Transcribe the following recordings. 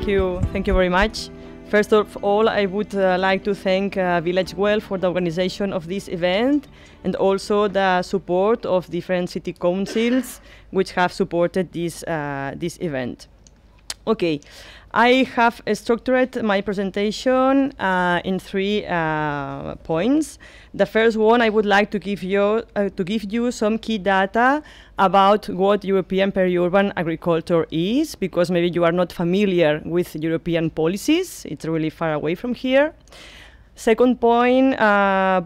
Thank you very much. First of all, I would like to thank Village Well for the organization of this event and also the support of different city councils which have supported this event. Okay, I have structured my presentation in 3 points. The first one, I would like to give you some key data about what European peri-urban agriculture is, because maybe you are not familiar with European policies. It's really far away from here. Second point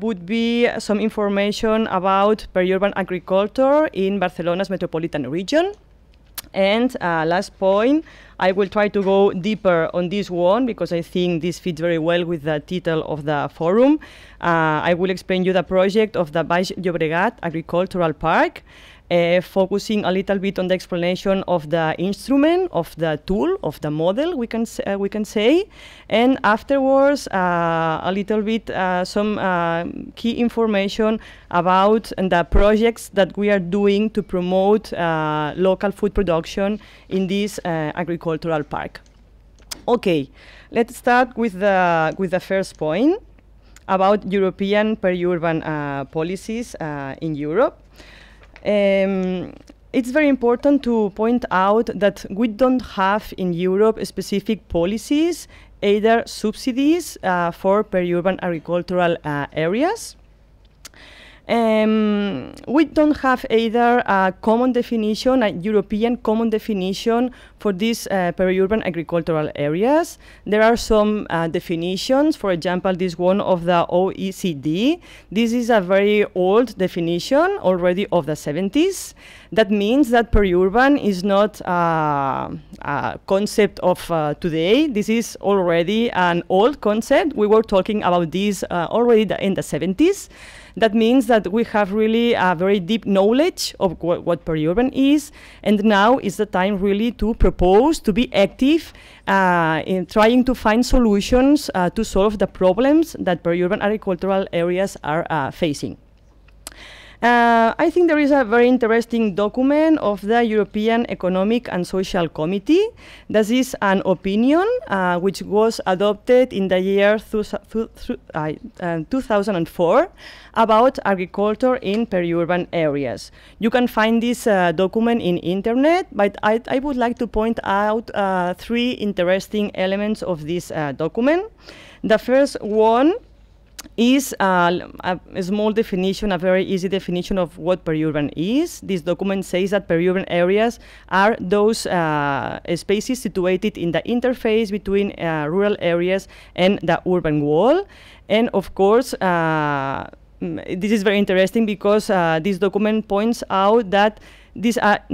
would be some information about peri-urban agriculture in Barcelona's metropolitan region. And last point, I will try to go deeper on this one because I think this fits very well with the title of the forum. I will explain you the project of the Baix Llobregat Agricultural Park, focusing a little bit on the explanation of the instrument, of the tool, of the model, we can say, and afterwards a little bit some key information about the projects that we are doing to promote local food production in this agricultural park. Okay, let's start with the first point about European peri-urban policies in Europe. It's very important to point out that we don't have in Europe specific policies, either subsidies for peri-urban agricultural areas. We don't have either a common definition, a European common definition for these peri-urban agricultural areas. There are some definitions, for example, this one of the OECD. This is a very old definition, already of the 70s. That means that peri-urban is not a concept of today. This is already an old concept. We were talking about this already in the 70s. That means that we have really a very deep knowledge of what peri-urban is, and now is the time really to propose, to be active in trying to find solutions to solve the problems that peri-urban agricultural areas are facing. I think there is a very interesting document of the European Economic and Social Committee. This is an opinion which was adopted in the year 2004 about agriculture in peri-urban areas. You can find this document in internet, but I would like to point out 3 interesting elements of this document. The first one is a small definition, a very easy definition of what peri-urban is. This document says that peri-urban areas are those spaces situated in the interface between rural areas and the urban wall. And of course, this is very interesting because this document points out that these are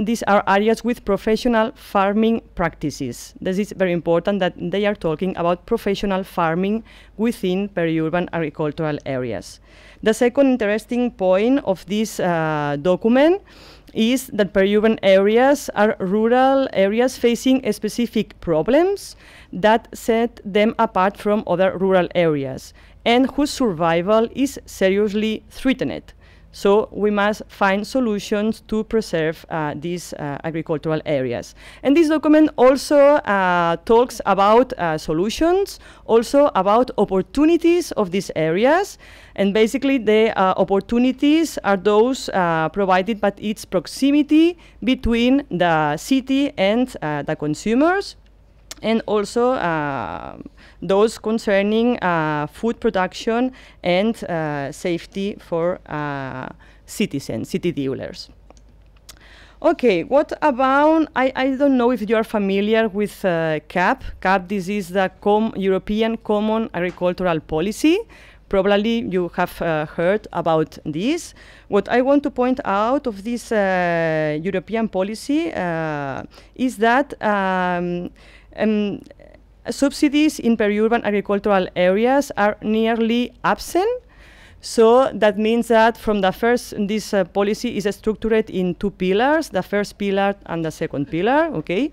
areas with professional farming practices. This is very important that they are talking about professional farming within peri-urban agricultural areas. The second interesting point of this document is that peri-urban areas are rural areas facing specific problems that set them apart from other rural areas and whose survival is seriously threatened. So we must find solutions to preserve these agricultural areas. And this document also talks about solutions, also about opportunities of these areas. And basically the opportunities are those provided by its proximity between the city and the consumers, and also those concerning food production and safety for citizens, city dwellers. Okay, what about, I don't know if you are familiar with CAP. CAP, this is the European Common Agricultural Policy. Probably you have heard about this. What I want to point out of this European policy is that subsidies in peri-urban agricultural areas are nearly absent. So that means that from the first, this policy is structured in 2 pillars, the first pillar and the second pillar, okay?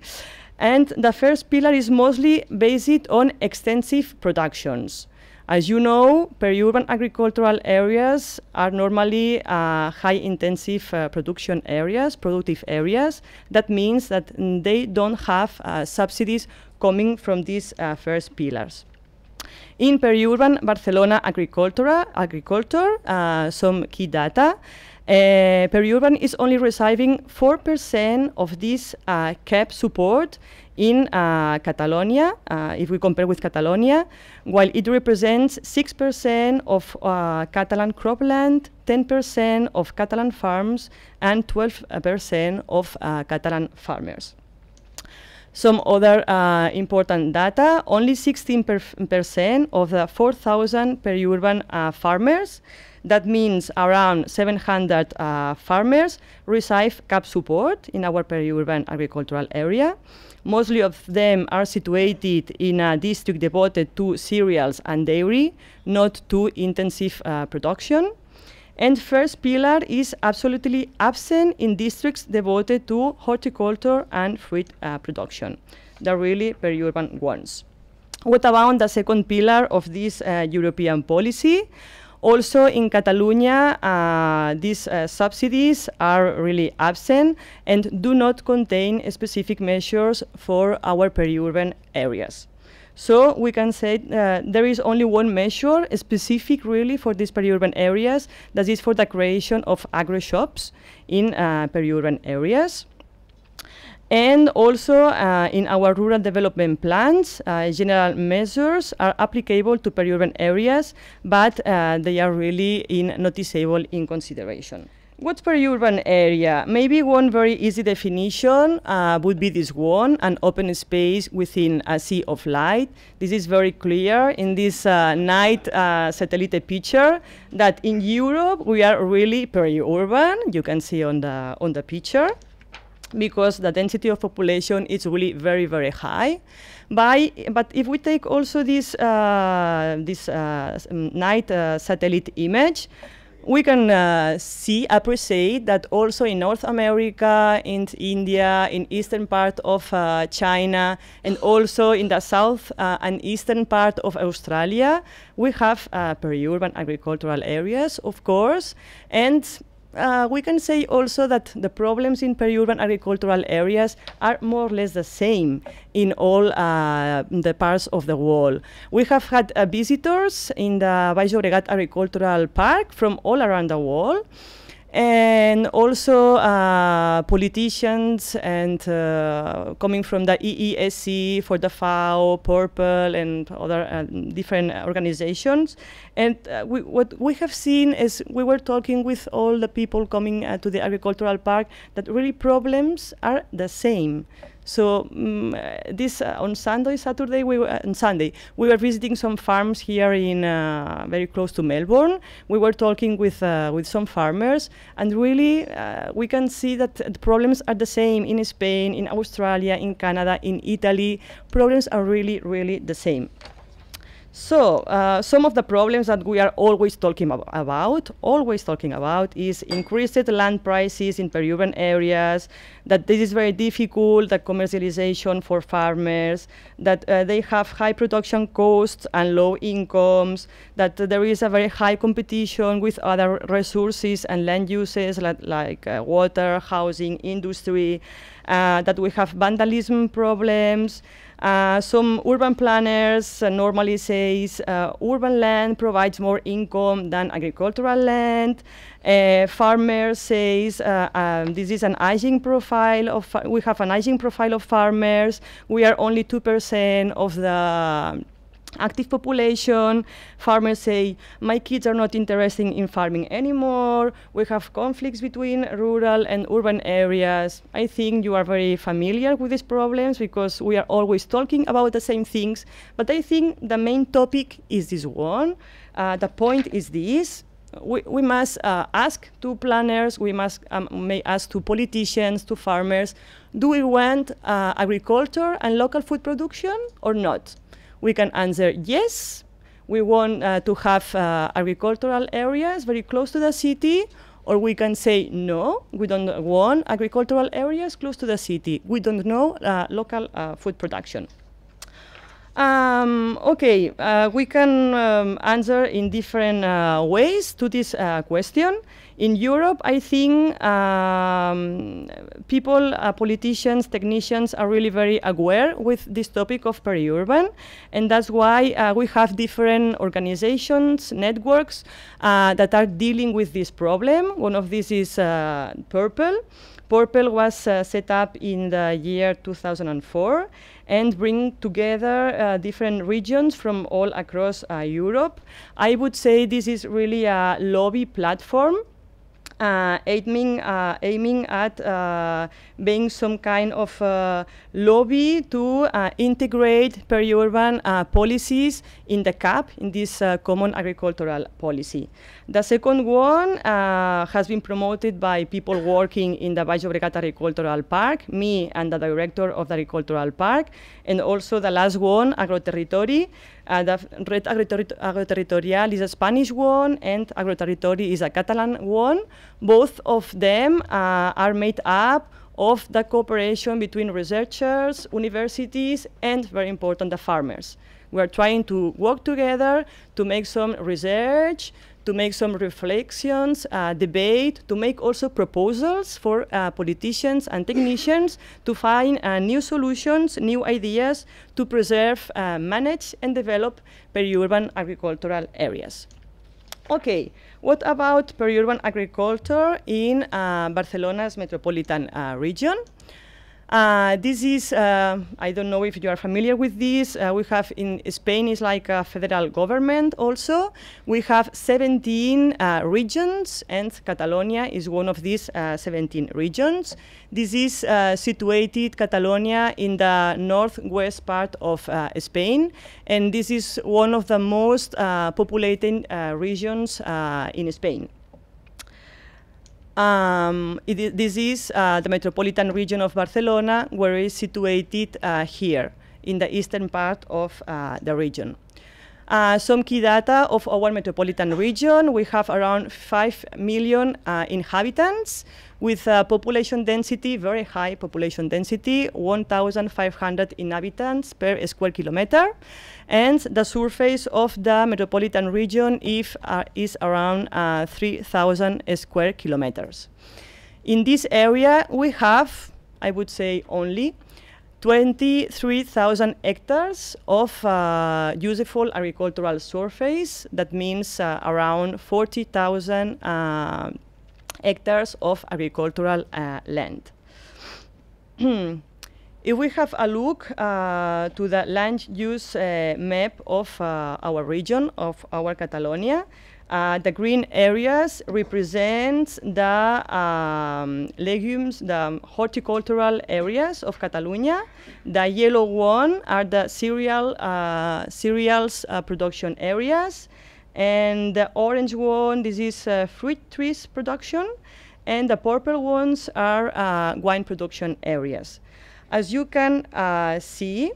And the first pillar is mostly based on extensive productions. As you know, peri-urban agricultural areas are normally high-intensive production areas, productive areas. That means that they don't have subsidies coming from these first pillars. In peri-urban Barcelona agriculture, some key data. Peri-urban is only receiving 4% of this CAP support in Catalonia, if we compare with Catalonia, while it represents 6% of Catalan cropland, 10% of Catalan farms, and 12% of Catalan farmers. Some other important data, only 16% of the 4,000 peri-urban farmers, that means around 700 farmers, receive CAP support in our peri-urban agricultural area. Mostly of them are situated in a district devoted to cereals and dairy, not to intensive production. And first pillar is absolutely absent in districts devoted to horticulture and fruit production. They're really peri-urban ones. What about the second pillar of this European policy? Also in Catalonia, these subsidies are really absent and do not contain specific measures for our peri-urban areas. So we can say there is only one measure specific really for these peri-urban areas, that is for the creation of agro-shops in peri-urban areas. And also in our rural development plans, general measures are applicable to peri-urban areas, but they are really noticeable in consideration. What's peri-urban area? Maybe one very easy definition would be this one, an open space within a sea of light. This is very clear in this night satellite picture that in Europe we are really peri-urban. You can see on the picture, because the density of population is really very, very high. But if we take also this night satellite image, we can appreciate that also in North America, in India, in eastern part of China, and also in the south and eastern part of Australia, we have peri-urban agricultural areas, of course, and we can say also that the problems in peri-urban agricultural areas are more or less the same in all the parts of the world. We have had visitors in the Baix Agricultural Park from all around the world, and also politicians and coming from the EESC, for the FAO, Purple, and other different organizations. And what we have seen is we were talking with all the people coming to the agricultural park that really problems are the same. So this on Saturday, we were visiting some farms here in very close to Melbourne. We were talking with some farmers, and really we can see that the problems are the same in Spain, in Australia, in Canada, in Italy. Problems are really, really the same. So some of the problems that we are always talking about is increased land prices in peri-urban areas, that this is very difficult, the commercialization for farmers, that they have high production costs and low incomes, that there is a very high competition with other resources and land uses like water, housing, industry, that we have vandalism problems. Some urban planners normally say urban land provides more income than agricultural land. Farmers say this is an aging profile we have an aging profile of farmers. We are only 2% of the active population. Farmers say, my kids are not interested in farming anymore. We have conflicts between rural and urban areas. I think you are very familiar with these problems because we are always talking about the same things. But I think the main topic is this one. The point is this. We must ask to planners, we must ask to politicians, to farmers, do we want agriculture and local food production or not? We can answer yes, we want to have agricultural areas very close to the city, or we can say no, we don't want agricultural areas close to the city. We don't know local food production. Okay, we can answer in different ways to this question. In Europe, I think people, politicians, technicians are really very aware with this topic of peri-urban, and that's why we have different organizations, networks that are dealing with this problem. One of these is Purple. Purple was set up in the year 2004 and bring together different regions from all across Europe. I would say this is really a lobby platform aiming at being some kind of lobby to integrate peri-urban policies in the CAP, in this common agricultural policy. The second one has been promoted by people working in the Baix Agricultural Park, me and the director of the Agricultural Park, and also the last one, Agroterritori. The Red Agroterritorial is a Spanish one, and Agroterritori is a Catalan one. Both of them are made up of the cooperation between researchers, universities, and, very important, the farmers. We are trying to work together to make some research, to make some reflections, debate, to make also proposals for politicians and technicians to find new solutions, new ideas to preserve, manage, and develop peri-urban agricultural areas. Okay, what about peri-urban agriculture in Barcelona's metropolitan region? This is, I don't know if you are familiar with this, we have in Spain is like a federal government also. We have 17 regions, and Catalonia is one of these 17 regions. This is situated, Catalonia, in the northwest part of Spain, and this is one of the most populated regions in Spain. This is the metropolitan region of Barcelona, where it is situated here in the eastern part of the region. Some key data of our metropolitan region: we have around 5 million inhabitants with population density, very high population density, 1,500 inhabitants per square kilometer. And the surface of the metropolitan region is around 3,000 square kilometers. In this area, we have, I would say, only 23,000 hectares of useful agricultural surface. That means around 40,000 hectares of agricultural land. If we have a look to the land use map of our region, of our Catalonia, the green areas represent the legumes, the horticultural areas of Catalonia. The yellow one are the cereals production areas. And the orange one, this is fruit trees production. And the purple ones are wine production areas. As you can see,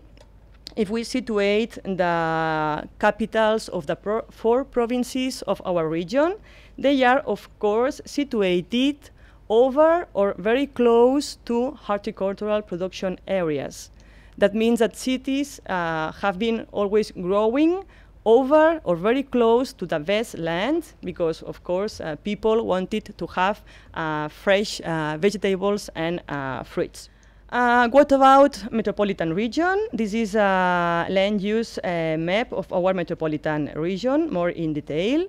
if we situate the capitals of the 4 provinces of our region, they are, of course, situated over or very close to horticultural production areas. That means that cities have been always growing over or very close to the best land because, of course, people wanted to have fresh vegetables and fruits. What about metropolitan region? This is a land use map of our metropolitan region, more in detail.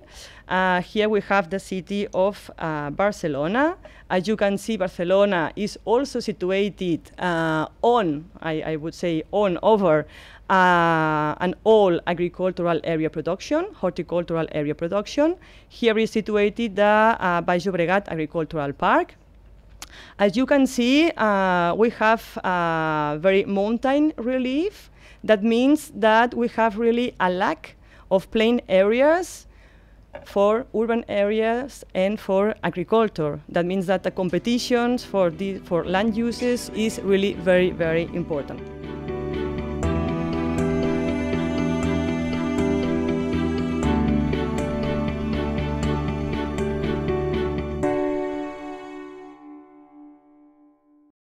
Here we have the city of Barcelona. As you can see, Barcelona is also situated on, I would say, over an all agricultural area production, horticultural area production. Here is situated the Baix Llobregat Agricultural Park. As you can see, we have very mountain relief. That means that we have really a lack of plain areas for urban areas and for agriculture. That means that the competitions for land uses is really very, very important.